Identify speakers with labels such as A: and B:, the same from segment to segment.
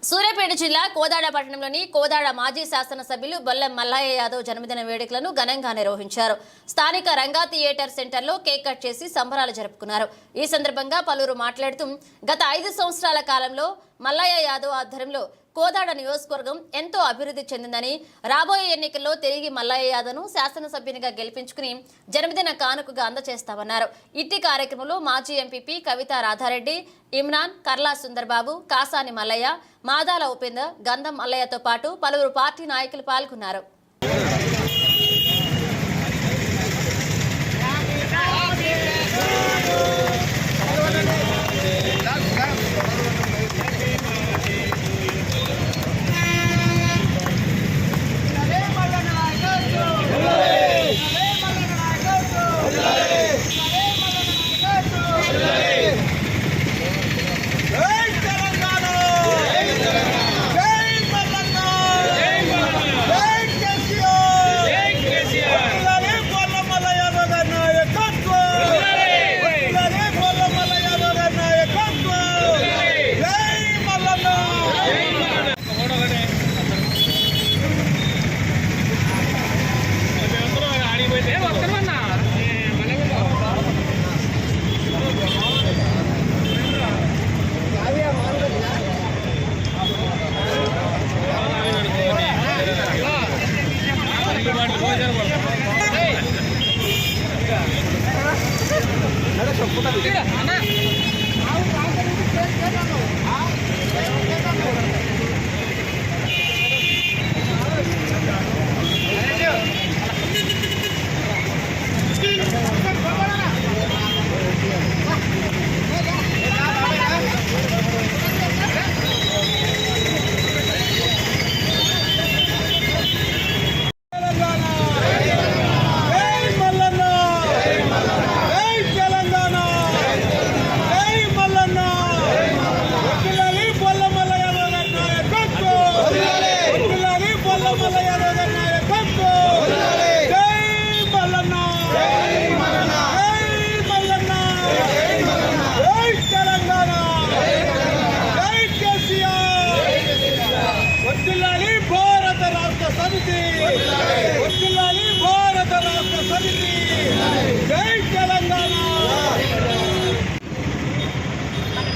A: సూర్యాపేట జిల్లా కోదాడ పట్టణంలోని కోదాడ మాజీ శాసనసభ్యులు బొల్లం మల్లయ్య యాదవ్ జన్మదిన వేడుకలను ఘనంగా నిర్వహించారు. స్థానిక రంగా థియేటర్ సెంటర్లో కేక్ కట్ చేసి సంబరాలు జరుపుకున్నారు. ఈ సందర్భంగా పలువురు మాట్లాడుతూ గత 5 సంవత్సరాల కాలంలో మల్లయ్య యాదవ్ ఆధ్వర్యంలో కోదాడ నియోజకవర్గం ఎంతో అభివృద్ధి చెందిందని, రాబోయే ఎన్నికల్లో తిరిగి మల్లయ్య యాదవ్ను శాసనసభ్యునిగా గెలిపించుకుని జన్మదిన కానుకగా అందజేస్తామన్నారు. ఇట్టి కార్యక్రమంలో మాజీ ఎంపీపీ కవిత రాధారెడ్డి, ఇమ్రాన్, కర్లా సుందర్బాబు, కాసాని మల్లయ్య, మాదాల ఉపేందర్, గంధం మల్లయ్యతో పాటు పలువురు పార్టీ నాయకులు పాల్గొన్నారు.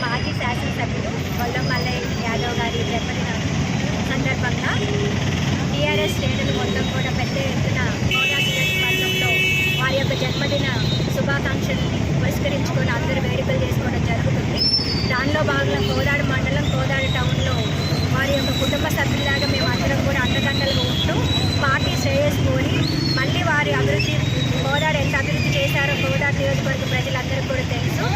B: మాజీ శాసనసభ్యులు బొల్లం మల్లయ్య యాదవ్ గారి జన్మదిన సందర్భంగా టీఆర్ఎస్ శ్రేణులు మొత్తం కూడా పెద్ద ఎత్తున కోదా నియోజకవర్గంలో వారి యొక్క జన్మదిన శుభాకాంక్షల్ని పురస్కరించుకొని అందరూ వేడుకలు చేసుకోవడం జరుగుతుంది. దానిలో భాగంగా కోదాడ మండలం, కోదాడ టౌన్లో వారి యొక్క కుటుంబ సభ్యులాగా మేము అందరం కూడా అండదండలుగా ఉంటూ పార్టీ శ్రేయస్సు కోరి మళ్ళీ వారి అభివృద్ధి, కోదాడ ఎంత అభివృద్ధి చేశారో కోదాడ నియోజకవర్గ ప్రజలందరికీ కూడా తెలుసు.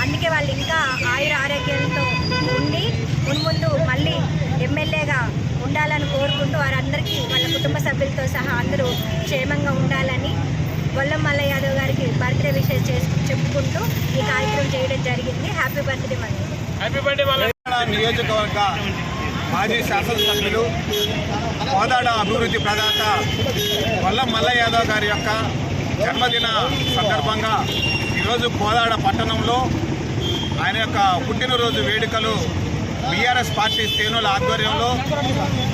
B: అందుకే వాళ్ళు ఇంకా ఆయుర ఆరోగ్యాలతో ఉండి మున్ముందు మళ్ళీ ఎమ్మెల్యేగా ఉండాలని కోరుకుంటూ వారందరికీ వాళ్ళ కుటుంబ సభ్యులతో సహా అందరూ క్షేమంగా ఉండాలని బొల్లం మల్లయ్య యాదవ్ గారికి బర్త్డే విషెస్ చెప్పుకుంటూ ఈ కార్యక్రమం చేయడం జరిగింది. Happy birthday Mallayya.
C: నియోజకవర్గ మాజీ శాసనసభ్యులు, కోదాడ అభివృద్ధి ప్రదాత బొల్లం మల్లయ్య యాదవ్ గారి యొక్క జన్మదిన సందర్భంగా ఈరోజు కోదాడ పట్టణంలో ఆయన యొక్క పుట్టినరోజు వేడుకలు బీఆర్ఎస్ పార్టీ శ్రేణుల ఆధ్వర్యంలో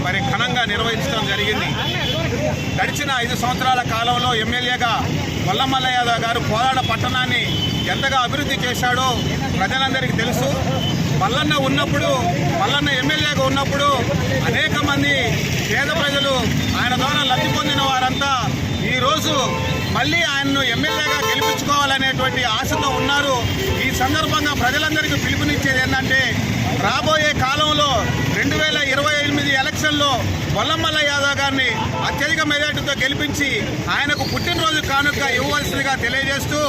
C: మరి ఘనంగా నిర్వహించడం జరిగింది. గడిచిన 5 సంవత్సరాల కాలంలో ఎమ్మెల్యేగా బొల్లం మల్లయ్య యాదవ్ గారు కోదాడ పట్టణాన్ని ఎంతగా అభివృద్ధి చేశాడో ప్రజలందరికీ తెలుసు. మల్లన్న ఎమ్మెల్యేగా ఉన్నప్పుడు అనేక మంది పేద ప్రజలు ఆయన ద్వారా లబ్ధి పొందిన వారంతా ఈరోజు మళ్ళీ ఆయన్ను ఎమ్మెల్యేగా గెలిపించుకోవాలనేటువంటి ఆశతో ఉన్నారు. ఈ సందర్భంగా ప్రజలందరికీ పిలుపునిచ్చేది ఏంటంటే, రాబోయే కాలంలో 2028 ఎలక్షన్లో బొల్లం మల్లయ్య యాదవ్ గారిని అత్యధిక మెజార్టీతో గెలిపించి ఆయనకు పుట్టినరోజు కానుక ఇవ్వవలసిందిగా తెలియజేస్తూ,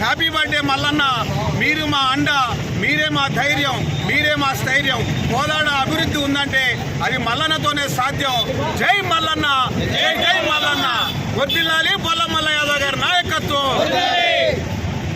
C: హ్యాపీ బర్త్డే మల్లన్న, మీరు మా అండ, మీరే మా ధైర్యం, మీరే మా స్థైర్యం. కోదాడ అభివృద్ధి ఉందంటే అది మల్లన్నతోనే సాధ్యం. జై మల్లన్న, జై జై మల్లన్న. వర్ధిల్లాలి బొల్లం మల్లయ్య యాదవ్ గారి నాయకత్వం.